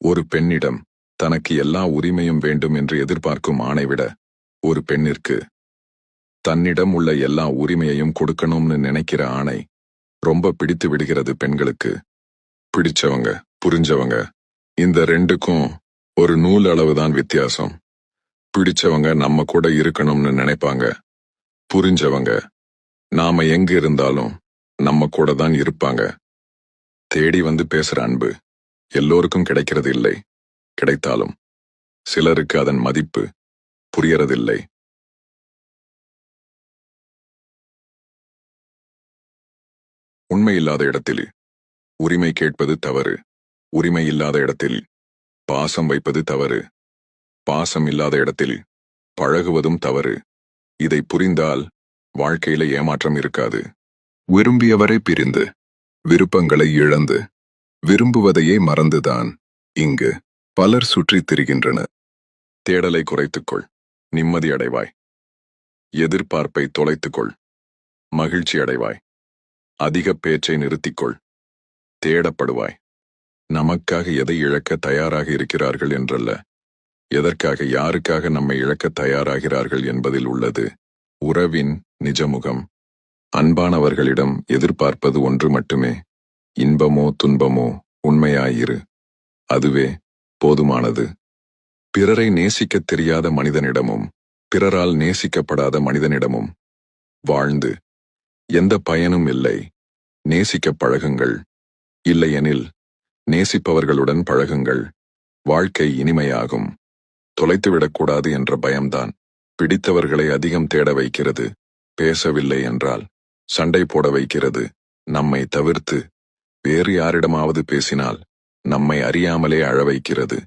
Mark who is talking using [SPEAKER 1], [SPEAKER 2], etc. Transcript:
[SPEAKER 1] ஒரு பெண்ணிடம் தனக்கு எல்லா உரிமையும் வேண்டும் என்று எதிர்பார்க்கும் ஆணை விட ஒரு பெண்ணிற்கு தன்னிடம் உள்ள எல்லா உரிமையையும் கொடுக்கணும்னு நினைக்கிற ஆணை ரொம்ப பிடித்து விடுகிறது பெண்களுக்கு. பிடிச்சவங்க, புரிஞ்சவங்க, இந்த ரெண்டுக்கும் ஒரு நூல் அளவுதான் வித்தியாசம். பிடிச்சவங்க நம்ம கூட இருக்கணும்னு நினைப்பாங்க. புரிஞ்சவங்க நாம எங்க இருந்தாலும் நம்ம கூட தான் இருப்பாங்க. தேடி வந்து பேசுற அன்பு எல்லோருக்கும் கிடைக்கிறது இல்லை. கிடைத்தாலும் சிலருக்கு அதன் மதிப்பு புரியறதில்லை. உண்மையில்லாத இடத்தில் உரிமை கேட்பது தவறு. உரிமை இல்லாத இடத்தில் பாசம் வைப்பது தவறு. பாசம் இல்லாத இடத்தில் பழகுவதும் தவறு. இதை புரிந்தால் வாழ்க்கையில ஏமாற்றம் இருக்காது. விரும்பியவரை பிரிந்து, விருப்பங்களை இழந்து, விரும்புவதையே மறந்துதான் இங்கு பலர் சுற்றித் திரிகின்றனர். தேடலை குறைத்துக்கொள், நிம்மதி அடைவாய். எதிர்பார்ப்பை தொலைத்துக்கொள், மகிழ்ச்சி அடைவாய். அதிக பேச்சை நிறுத்திக்கொள், தேடப்படுவாய். நமக்காக எதை இழக்க தயாராக இருக்கிறார்கள் என்றல்ல, எதற்காக யாருக்காக நம்மை இழக்க தயாராகிறார்கள் என்பதில் உள்ளது உறவின் நிஜமுகம். அன்பானவர்களிடம் எதிர்பார்ப்பது ஒன்று மட்டுமே, இன்பமோ துன்பமோ உண்மையாயிரு. அதுவே போதுமானது. பிறரை நேசிக்கத் தெரியாத மனிதனிடமும் பிறரால் நேசிக்கப்படாத மனிதனிடமும் வாழ்ந்து எந்த பயனும் இல்லை. நேசிக்க பழகுங்கள், இல்லையெனில் நேசிப்பவர்களுடன் பழகுங்கள். வாழ்க்கை இனிமையாகும். தொலைத்துவிடக்கூடாது என்ற பயம்தான் பிடித்தவர்களை அதிகம் தேட வைக்கிறது. பேசவில்லை என்றால் சண்டை போட வைக்கிறது. நம்மை தவிர்த்து வேறு யாரிடமாவது பேசினால் நம்மை அறியாமலே அழ வைக்கிறது.